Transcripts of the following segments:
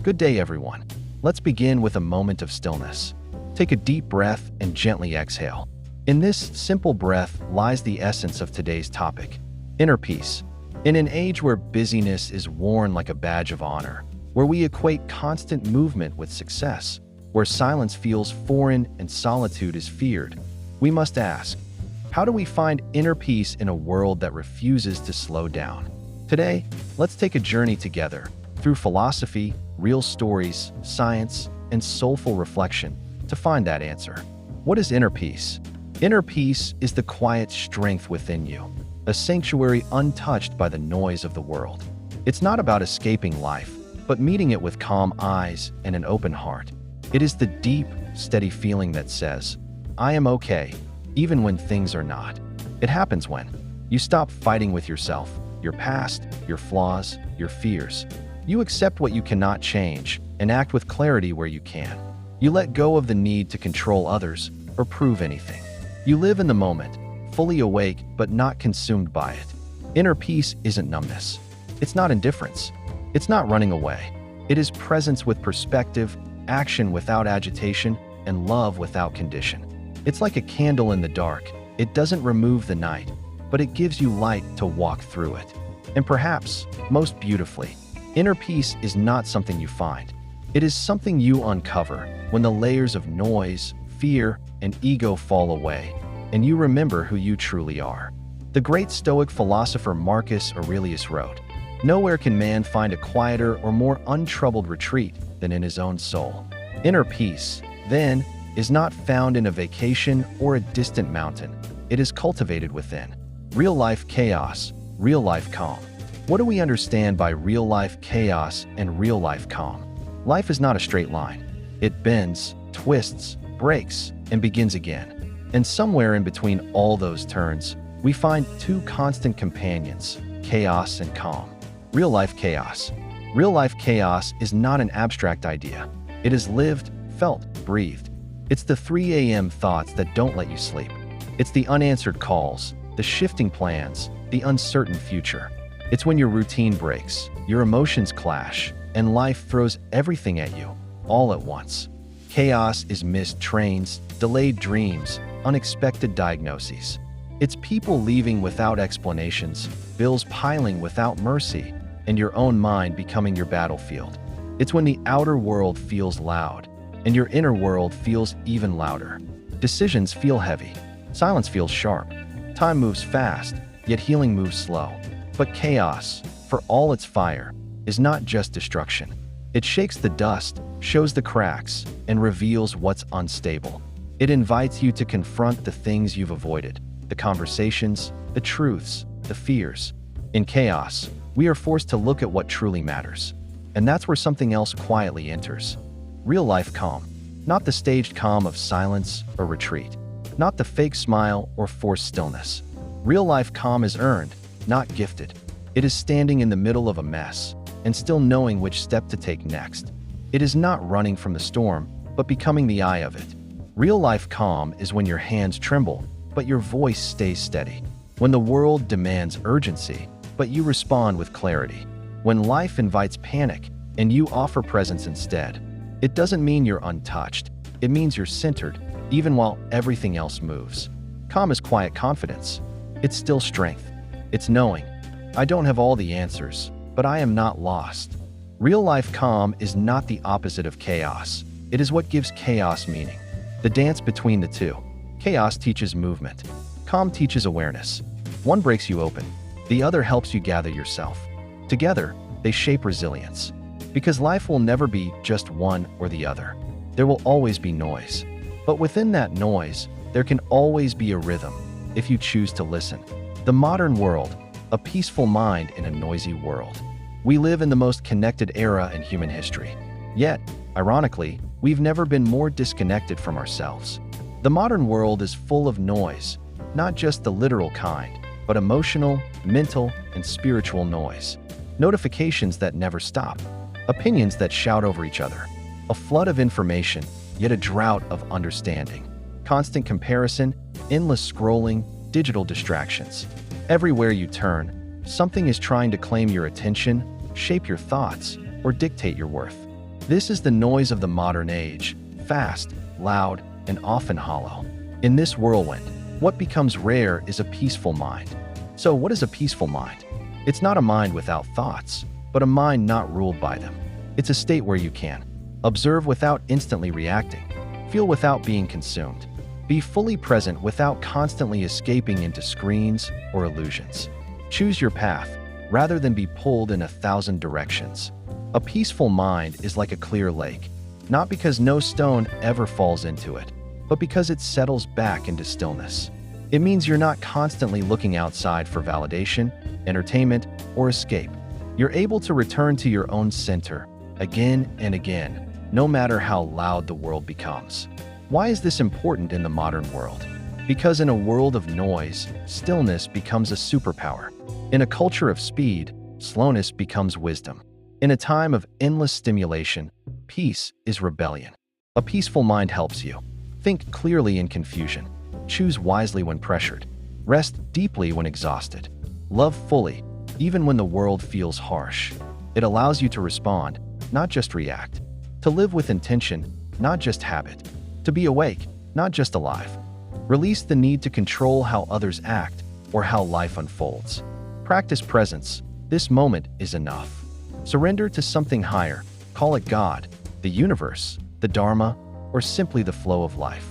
Good day, everyone. Let's begin with a moment of stillness. Take a deep breath and gently exhale. In this simple breath lies the essence of today's topic: inner peace. In an age where busyness is worn like a badge of honor, where we equate constant movement with success, where silence feels foreign and solitude is feared, we must ask, how do we find inner peace in a world that refuses to slow down? Today, let's take a journey together through philosophy, real stories, science, and soulful reflection to find that answer. What is inner peace? Inner peace is the quiet strength within you, a sanctuary untouched by the noise of the world. It's not about escaping life, but meeting it with calm eyes and an open heart. It is the deep, steady feeling that says, I am okay, even when things are not. It happens when you stop fighting with yourself, your past, your flaws, your fears. You accept what you cannot change and act with clarity where you can. You let go of the need to control others or prove anything. You live in the moment, fully awake but not consumed by it. Inner peace isn't numbness. It's not indifference. It's not running away. It is presence with perspective, action without agitation, and love without condition. It's like a candle in the dark. It doesn't remove the night, but it gives you light to walk through it. And perhaps, most beautifully, inner peace is not something you find. It is something you uncover when the layers of noise, fear, and ego fall away, and you remember who you truly are. The great Stoic philosopher Marcus Aurelius wrote, "Nowhere can man find a quieter or more untroubled retreat than in his own soul." Inner peace, then, is not found in a vacation or a distant mountain. It is cultivated within. Real-life chaos, real-life calm. What do we understand by real-life chaos and real-life calm? Life is not a straight line. It bends, twists, breaks, and begins again. And somewhere in between all those turns, we find two constant companions, chaos and calm. Real-life chaos. Real-life chaos is not an abstract idea. It is lived, felt, breathed. It's the 3 a.m. thoughts that don't let you sleep. It's the unanswered calls, the shifting plans, the uncertain future. It's when your routine breaks, your emotions clash, and life throws everything at you, all at once. Chaos is missed trains, delayed dreams, unexpected diagnoses. It's people leaving without explanations, bills piling without mercy, and your own mind becoming your battlefield. It's when the outer world feels loud, and your inner world feels even louder. Decisions feel heavy, silence feels sharp, time moves fast, yet healing moves slow. But chaos, for all its fire, is not just destruction. It shakes the dust, shows the cracks, and reveals what's unstable. It invites you to confront the things you've avoided, the conversations, the truths, the fears. In chaos, we are forced to look at what truly matters. And that's where something else quietly enters. Real-life calm. Not the staged calm of silence or retreat. Not the fake smile or forced stillness. Real-life calm is earned, not gifted. It is standing in the middle of a mess and still knowing which step to take next. It is not running from the storm, but becoming the eye of it. Real-life calm is when your hands tremble, but your voice stays steady. When the world demands urgency, but you respond with clarity. When life invites panic, and you offer presence instead. It doesn't mean you're untouched. It means you're centered, even while everything else moves. Calm is quiet confidence. It's still strength. It's knowing, I don't have all the answers, but I am not lost. Real-life calm is not the opposite of chaos. It is what gives chaos meaning. The dance between the two. Chaos teaches movement. Calm teaches awareness. One breaks you open. The other helps you gather yourself. Together, they shape resilience. Because life will never be just one or the other. There will always be noise. But within that noise, there can always be a rhythm, if you choose to listen. The modern world, a peaceful mind in a noisy world. We live in the most connected era in human history. Yet, ironically, we've never been more disconnected from ourselves. The modern world is full of noise, not just the literal kind, but emotional, mental, and spiritual noise. Notifications that never stop. Opinions that shout over each other. A flood of information, yet a drought of understanding. Constant comparison, endless scrolling, digital distractions. Everywhere you turn, something is trying to claim your attention, shape your thoughts, or dictate your worth. This is the noise of the modern age, fast, loud, and often hollow. In this whirlwind, what becomes rare is a peaceful mind. So what is a peaceful mind? It's not a mind without thoughts, but a mind not ruled by them. It's a state where you can observe without instantly reacting, feel without being consumed, be fully present without constantly escaping into screens or illusions. Choose your path rather than be pulled in 1,000 directions. A peaceful mind is like a clear lake, not because no stone ever falls into it, but because it settles back into stillness. It means you're not constantly looking outside for validation, entertainment, or escape. You're able to return to your own center again and again, no matter how loud the world becomes. Why is this important in the modern world? Because in a world of noise, stillness becomes a superpower. In a culture of speed, slowness becomes wisdom. In a time of endless stimulation, peace is rebellion. A peaceful mind helps you think clearly in confusion, choose wisely when pressured, rest deeply when exhausted, love fully, even when the world feels harsh. It allows you to respond, not just react, to live with intention, not just habit, to be awake, not just alive. Release the need to control how others act or how life unfolds. Practice presence. This moment is enough. Surrender to something higher. Call it God, the universe, the Dharma, or simply the flow of life.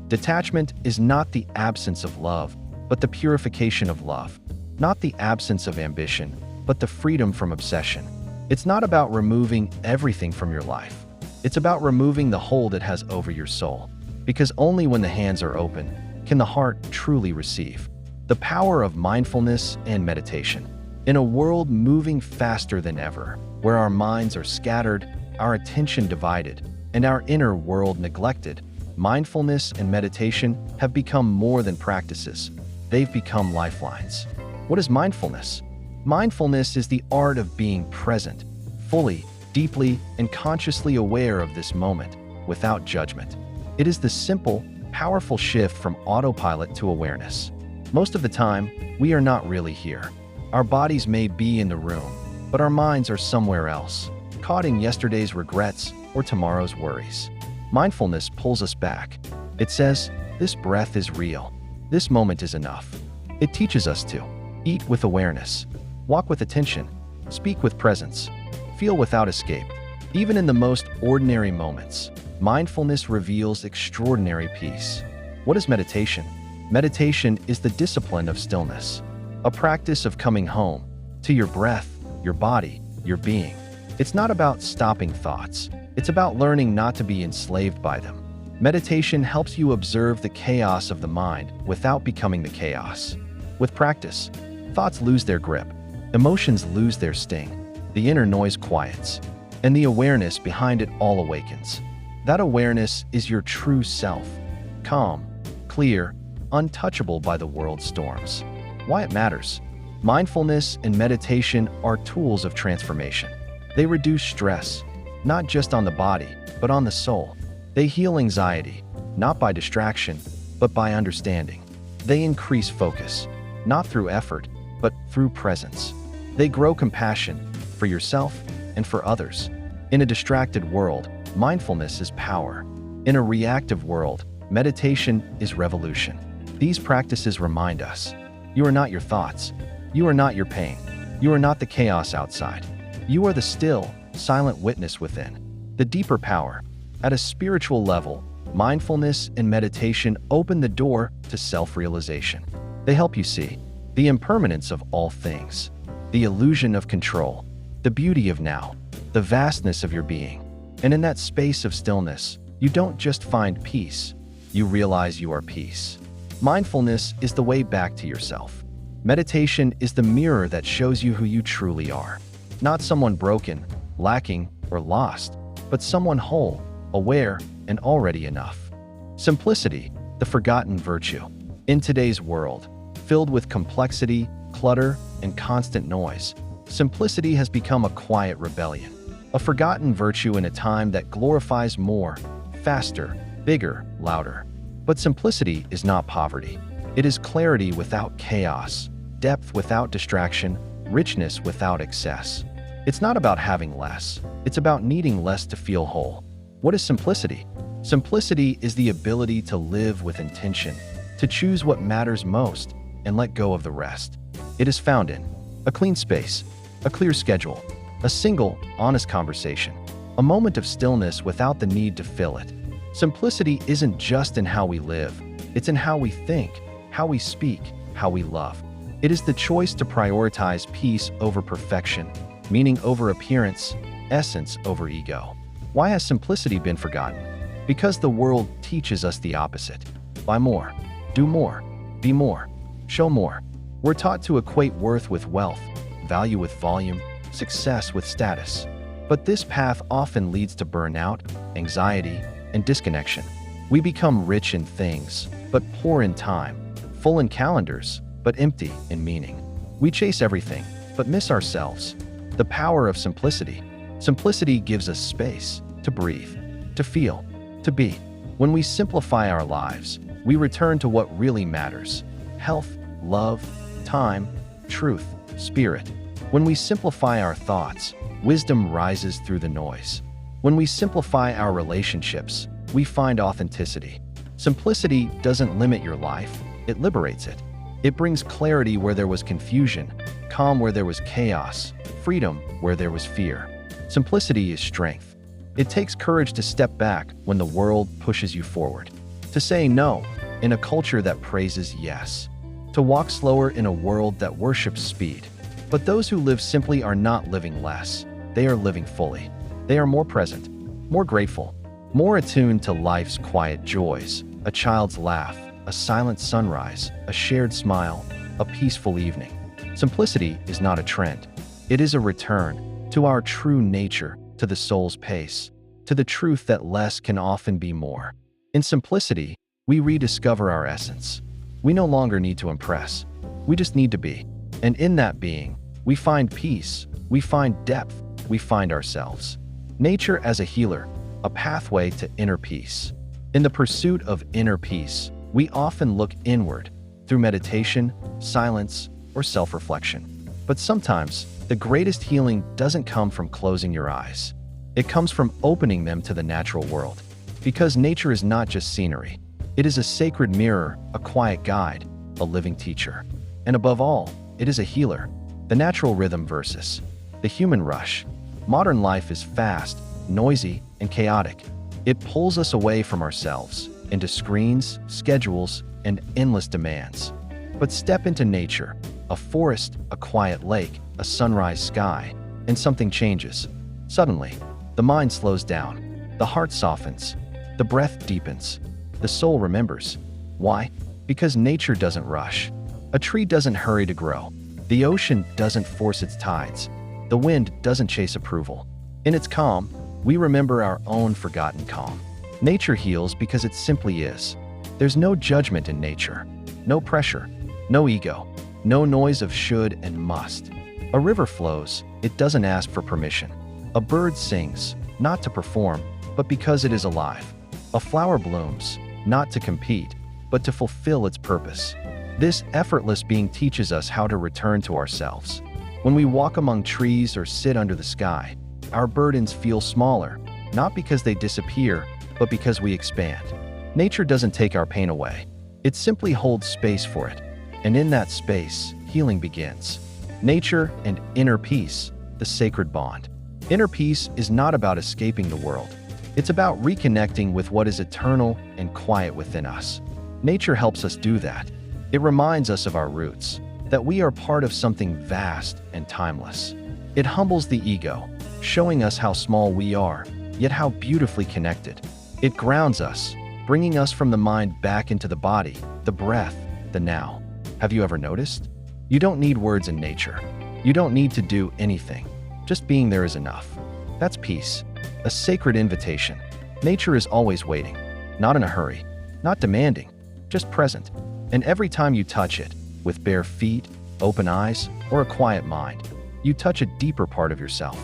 Detachment is not the absence of love, but the purification of love. Not the absence of ambition, but the freedom from obsession. It's not about removing everything from your life. It's about removing the hold it has over your soul. Because only when the hands are open can the heart truly receive. The power of mindfulness and meditation. In a world moving faster than ever, where our minds are scattered, our attention divided, and our inner world neglected, mindfulness and meditation have become more than practices. They've become lifelines. What is mindfulness? Mindfulness is the art of being present, fully, deeply, and consciously aware of this moment, without judgment. It is the simple, powerful shift from autopilot to awareness. Most of the time, we are not really here. Our bodies may be in the room, but our minds are somewhere else, caught in yesterday's regrets or tomorrow's worries. Mindfulness pulls us back. It says, this breath is real. This moment is enough. It teaches us to eat with awareness, walk with attention, speak with presence, feel without escape. Even in the most ordinary moments, mindfulness reveals extraordinary peace. What is meditation? Meditation is the discipline of stillness, a practice of coming home to your breath, your body, your being. It's not about stopping thoughts. It's about learning not to be enslaved by them. Meditation helps you observe the chaos of the mind without becoming the chaos. With practice, thoughts lose their grip, emotions lose their sting, the inner noise quiets, and the awareness behind it all awakens. That awareness is your true self, calm, clear, untouchable by the world's storms. Why it matters? Mindfulness and meditation are tools of transformation. They reduce stress, not just on the body, but on the soul. They heal anxiety, not by distraction, but by understanding. They increase focus, not through effort, but through presence. They grow compassion for yourself and for others. In a distracted world, mindfulness is power. In a reactive world, meditation is revolution. These practices remind us, you are not your thoughts. You are not your pain. You are not the chaos outside. You are the still, silent witness within. The deeper power. At a spiritual level, mindfulness and meditation open the door to self-realization. They help you see the impermanence of all things, the illusion of control, the beauty of now, the vastness of your being. And in that space of stillness, you don't just find peace, you realize you are peace. Mindfulness is the way back to yourself. Meditation is the mirror that shows you who you truly are. Not someone broken, lacking, or lost, but someone whole, aware, and already enough. Simplicity, the forgotten virtue. In today's world, filled with complexity, clutter, and constant noise, simplicity has become a quiet rebellion. A forgotten virtue in a time that glorifies more, faster, bigger, louder. But simplicity is not poverty. It is clarity without chaos, depth without distraction, richness without excess. It's not about having less. It's about needing less to feel whole. What is simplicity? Simplicity is the ability to live with intention, to choose what matters most, and let go of the rest. It is found in a clean space, a clear schedule, a single, honest conversation, a moment of stillness without the need to fill it. Simplicity isn't just in how we live, it's in how we think, how we speak, how we love. It is the choice to prioritize peace over perfection, meaning over appearance, essence over ego. Why has simplicity been forgotten? Because the world teaches us the opposite. Buy more, do more, be more, show more. We're taught to equate worth with wealth, value with volume, success with status. But this path often leads to burnout, anxiety, and disconnection. We become rich in things, but poor in time, full in calendars, but empty in meaning. We chase everything, but miss ourselves. The power of simplicity. Simplicity gives us space to breathe, to feel, to be. When we simplify our lives, we return to what really matters: health, love, time, truth, spirit. When we simplify our thoughts, wisdom rises through the noise. When we simplify our relationships, we find authenticity. Simplicity doesn't limit your life, it liberates it. It brings clarity where there was confusion, calm where there was chaos, freedom where there was fear. Simplicity is strength. It takes courage to step back when the world pushes you forward, to say no in a culture that praises yes, to walk slower in a world that worships speed. But those who live simply are not living less, they are living fully. They are more present, more grateful, more attuned to life's quiet joys: a child's laugh, a silent sunrise, a shared smile, a peaceful evening. Simplicity is not a trend. It is a return to our true nature, to the soul's pace, to the truth that less can often be more. In simplicity, we rediscover our essence. We no longer need to impress. We just need to be. And in that being, we find peace, we find depth, we find ourselves. Nature as a healer, a pathway to inner peace. In the pursuit of inner peace, we often look inward through meditation, silence, or self-reflection. But sometimes, the greatest healing doesn't come from closing your eyes. It comes from opening them to the natural world. Because nature is not just scenery. It is a sacred mirror, a quiet guide, a living teacher. And above all, it is a healer. The natural rhythm versus the human rush. Modern life is fast, noisy, and chaotic. It pulls us away from ourselves, into screens, schedules, and endless demands. But step into nature, a forest, a quiet lake, a sunrise sky, and something changes. Suddenly, the mind slows down, the heart softens, the breath deepens, the soul remembers. Why? Because nature doesn't rush. A tree doesn't hurry to grow. The ocean doesn't force its tides. The wind doesn't chase approval. In its calm, we remember our own forgotten calm. Nature heals because it simply is. There's no judgment in nature, no pressure, no ego, no noise of should and must. A river flows, it doesn't ask for permission. A bird sings, not to perform, but because it is alive. A flower blooms, not to compete, but to fulfill its purpose. This effortless being teaches us how to return to ourselves. When we walk among trees or sit under the sky, our burdens feel smaller, not because they disappear, but because we expand. Nature doesn't take our pain away. It simply holds space for it. And in that space, healing begins. Nature and inner peace, the sacred bond. Inner peace is not about escaping the world. It's about reconnecting with what is eternal and quiet within us. Nature helps us do that. It reminds us of our roots, that we are part of something vast and timeless. It humbles the ego, showing us how small we are, yet how beautifully connected. It grounds us, bringing us from the mind back into the body, the breath, the now. Have you ever noticed? You don't need words in nature. You don't need to do anything. Just being there is enough. That's peace, a sacred invitation. Nature is always waiting, not in a hurry, not demanding, just present. And every time you touch it, with bare feet, open eyes, or a quiet mind, you touch a deeper part of yourself.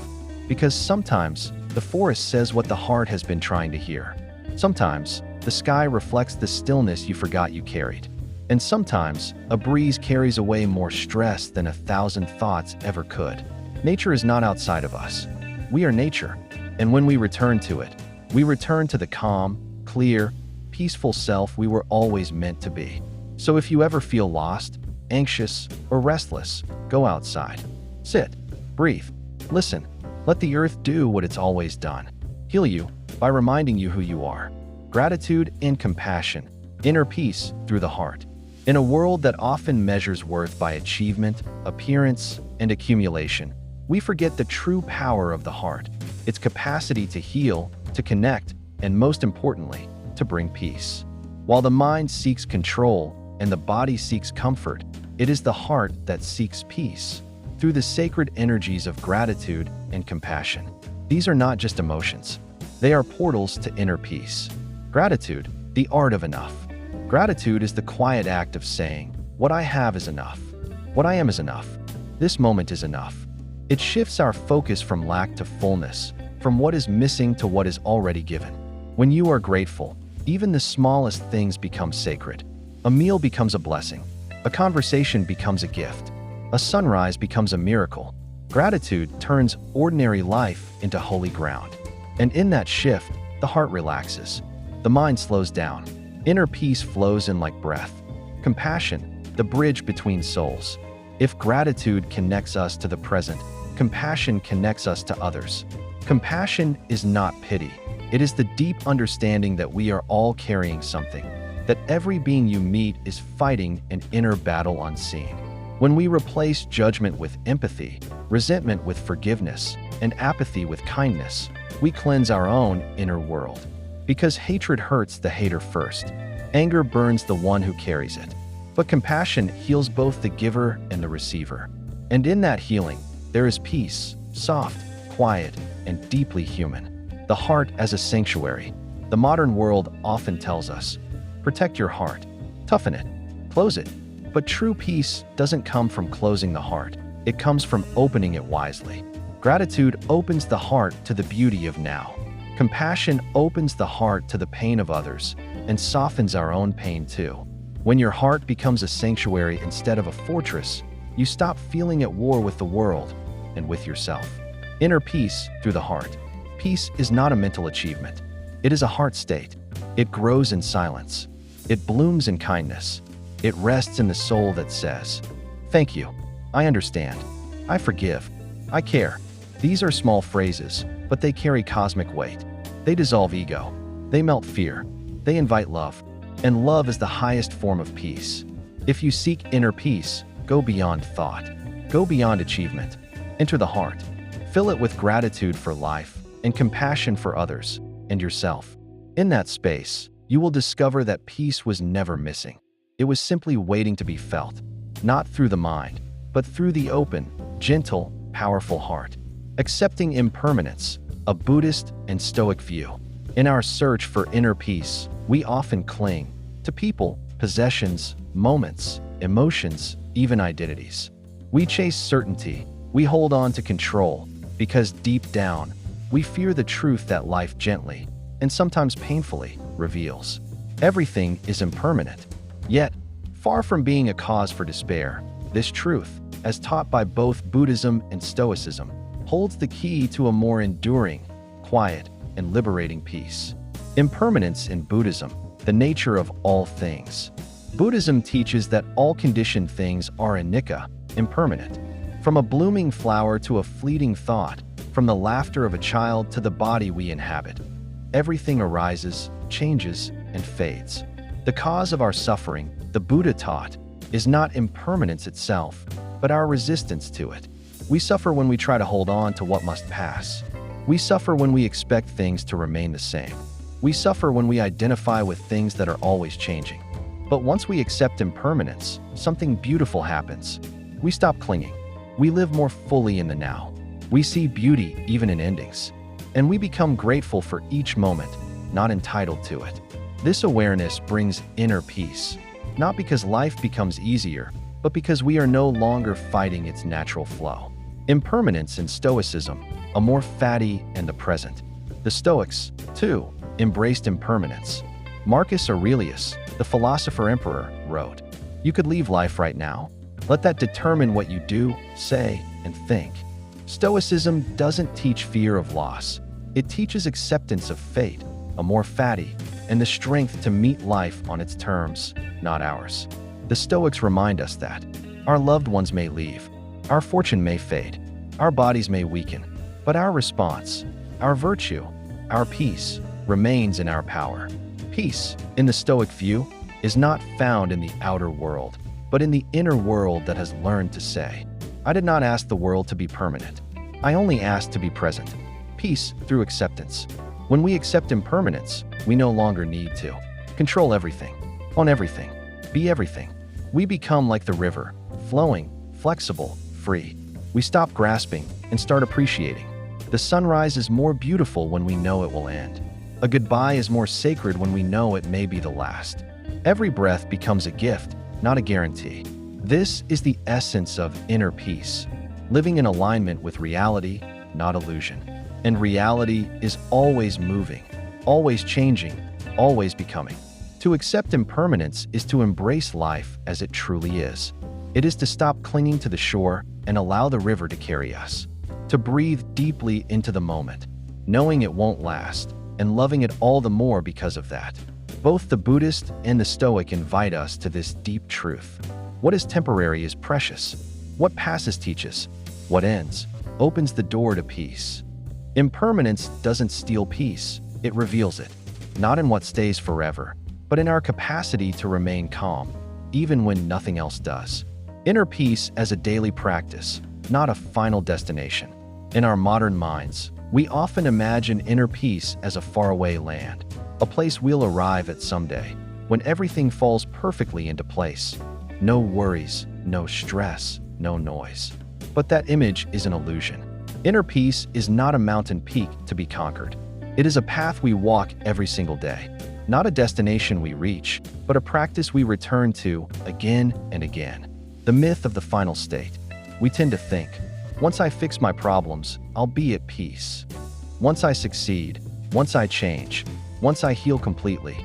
Because sometimes, the forest says what the heart has been trying to hear. Sometimes, the sky reflects the stillness you forgot you carried. And sometimes, a breeze carries away more stress than 1,000 thoughts ever could. Nature is not outside of us. We are nature. And when we return to it, we return to the calm, clear, peaceful self we were always meant to be. So if you ever feel lost, anxious, or restless, go outside. Sit, breathe, listen. Let the earth do what it's always done. Heal you by reminding you who you are. Gratitude and compassion, inner peace through the heart. In a world that often measures worth by achievement, appearance, and accumulation, we forget the true power of the heart, its capacity to heal, to connect, and most importantly, to bring peace. While the mind seeks control and the body seeks comfort, it is the heart that seeks peace. Through the sacred energies of gratitude and compassion. These are not just emotions. They are portals to inner peace. Gratitude, the art of enough. Gratitude is the quiet act of saying, what I have is enough. What I am is enough. This moment is enough. It shifts our focus from lack to fullness, from what is missing to what is already given. When you are grateful, even the smallest things become sacred. A meal becomes a blessing. A conversation becomes a gift. A sunrise becomes a miracle. Gratitude turns ordinary life into holy ground. And in that shift, the heart relaxes. The mind slows down. Inner peace flows in like breath. Compassion, the bridge between souls. If gratitude connects us to the present, compassion connects us to others. Compassion is not pity. It is the deep understanding that we are all carrying something, that every being you meet is fighting an inner battle unseen. When we replace judgment with empathy, resentment with forgiveness, and apathy with kindness, we cleanse our own inner world. Because hatred hurts the hater first. Anger burns the one who carries it. But compassion heals both the giver and the receiver. And in that healing, there is peace, soft, quiet, and deeply human. The heart as a sanctuary. The modern world often tells us, protect your heart, toughen it, close it. But true peace doesn't come from closing the heart. It comes from opening it wisely. Gratitude opens the heart to the beauty of now. Compassion opens the heart to the pain of others and softens our own pain too. When your heart becomes a sanctuary instead of a fortress, you stop feeling at war with the world and with yourself. Inner peace through the heart. Peace is not a mental achievement. It is a heart state. It grows in silence. It blooms in kindness. It rests in the soul that says, thank you. I understand. I forgive. I care. These are small phrases, but they carry cosmic weight. They dissolve ego. They melt fear. They invite love. And love is the highest form of peace. If you seek inner peace, go beyond thought. Go beyond achievement. Enter the heart. Fill it with gratitude for life and compassion for others and yourself. In that space, you will discover that peace was never missing. It was simply waiting to be felt, not through the mind, but through the open, gentle, powerful heart. Accepting impermanence, a Buddhist and Stoic view. In our search for inner peace, we often cling to people, possessions, moments, emotions, even identities. We chase certainty. We hold on to control because deep down, we fear the truth that life gently, and sometimes painfully, reveals. Everything is impermanent. Yet, far from being a cause for despair, this truth, as taught by both Buddhism and Stoicism, holds the key to a more enduring, quiet, and liberating peace. Impermanence in Buddhism, the nature of all things. Buddhism teaches that all conditioned things are anicca, impermanent. From a blooming flower to a fleeting thought, from the laughter of a child to the body we inhabit, everything arises, changes, and fades. The cause of our suffering, the Buddha taught, is not impermanence itself, but our resistance to it. We suffer when we try to hold on to what must pass. We suffer when we expect things to remain the same. We suffer when we identify with things that are always changing. But once we accept impermanence, something beautiful happens. We stop clinging. We live more fully in the now. We see beauty even in endings. And we become grateful for each moment, not entitled to it. This awareness brings inner peace, not because life becomes easier, but because we are no longer fighting its natural flow. Impermanence in Stoicism, a more fatty and the present. The Stoics, too, embraced impermanence. Marcus Aurelius, the philosopher emperor, wrote, "You could leave life right now. Let that determine what you do, say, and think." Stoicism doesn't teach fear of loss. It teaches acceptance of fate, a more fatty, and the strength to meet life on its terms, not ours. The Stoics remind us that our loved ones may leave, our fortune may fade, our bodies may weaken, but our response, our virtue, our peace remains in our power. Peace, in the Stoic view, is not found in the outer world, but in the inner world that has learned to say, I did not ask the world to be permanent. I only asked to be present. Peace through acceptance. When we accept impermanence, we no longer need to control everything, own everything, be everything. We become like the river, flowing, flexible, free. We stop grasping and start appreciating. The sunrise is more beautiful when we know it will end. A goodbye is more sacred when we know it may be the last. Every breath becomes a gift, not a guarantee. This is the essence of inner peace, living in alignment with reality, not illusion. And reality is always moving, always changing, always becoming. To accept impermanence is to embrace life as it truly is. It is to stop clinging to the shore and allow the river to carry us. To breathe deeply into the moment, knowing it won't last, and loving it all the more because of that. Both the Buddhist and the Stoic invite us to this deep truth. What is temporary is precious. What passes teaches. What ends opens the door to peace. Impermanence doesn't steal peace, it reveals it. Not in what stays forever, but in our capacity to remain calm, even when nothing else does. Inner peace as a daily practice, not a final destination. In our modern minds, we often imagine inner peace as a faraway land, a place we'll arrive at someday, when everything falls perfectly into place. No worries, no stress, no noise. But that image is an illusion. Inner peace is not a mountain peak to be conquered. It is a path we walk every single day. Not a destination we reach, but a practice we return to again and again. The myth of the final state. We tend to think, once I fix my problems, I'll be at peace. Once I succeed, once I change, once I heal completely,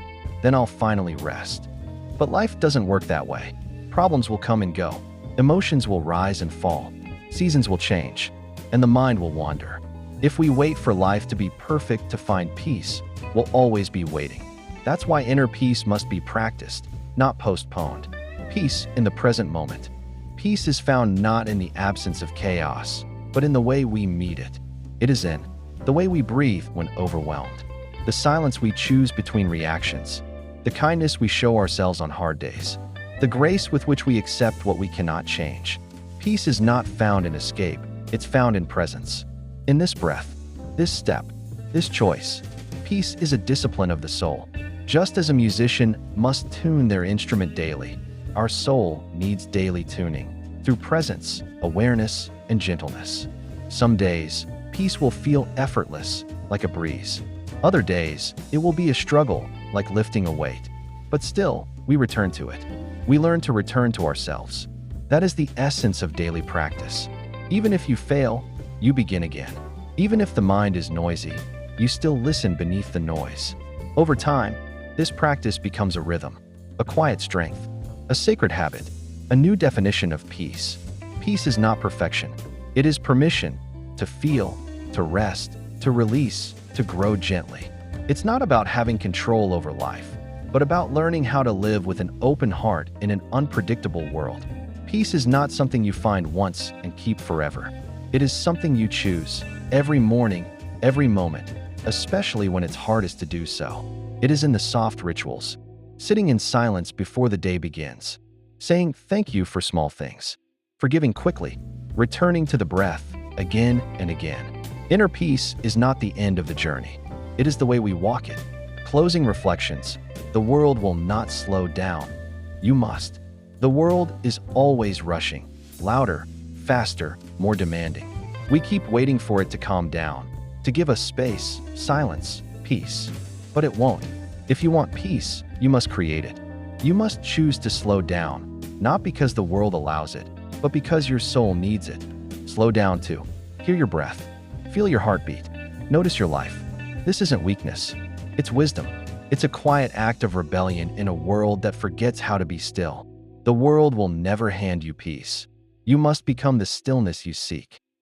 then I'll finally rest. But life doesn't work that way. Problems will come and go. Emotions will rise and fall. Seasons will change, and the mind will wander. If we wait for life to be perfect to find peace, we'll always be waiting. That's why inner peace must be practiced, not postponed. Peace in the present moment. Peace is found not in the absence of chaos, but in the way we meet it. It is in the way we breathe when overwhelmed, the silence we choose between reactions, the kindness we show ourselves on hard days, the grace with which we accept what we cannot change. Peace is not found in escape, it's found in presence. In this breath, this step, this choice, peace is a discipline of the soul. Just as a musician must tune their instrument daily, our soul needs daily tuning through presence, awareness, and gentleness. Some days, peace will feel effortless, like a breeze. Other days, it will be a struggle, like lifting a weight. But still, we return to it. We learn to return to ourselves. That is the essence of daily practice. Even if you fail, you begin again. Even if the mind is noisy, you still listen beneath the noise. Over time, this practice becomes a rhythm, a quiet strength, a sacred habit, a new definition of peace. Peace is not perfection. It is permission to feel, to rest, to release, to grow gently. It's not about having control over life, but about learning how to live with an open heart in an unpredictable world. Peace is not something you find once and keep forever. It is something you choose every morning, every moment, especially when it's hardest to do so. It is in the soft rituals, sitting in silence before the day begins, saying thank you for small things, forgiving quickly, returning to the breath again and again. Inner peace is not the end of the journey. It is the way we walk it. Closing reflections. The world will not slow down. You must. The world is always rushing, louder, faster, more demanding. We keep waiting for it to calm down, to give us space, silence, peace. But it won't. If you want peace, you must create it. You must choose to slow down, not because the world allows it, but because your soul needs it. Slow down too. Hear your breath. Feel your heartbeat. Notice your life. This isn't weakness. It's wisdom. It's a quiet act of rebellion in a world that forgets how to be still. The world will never hand you peace. You must become the stillness you seek.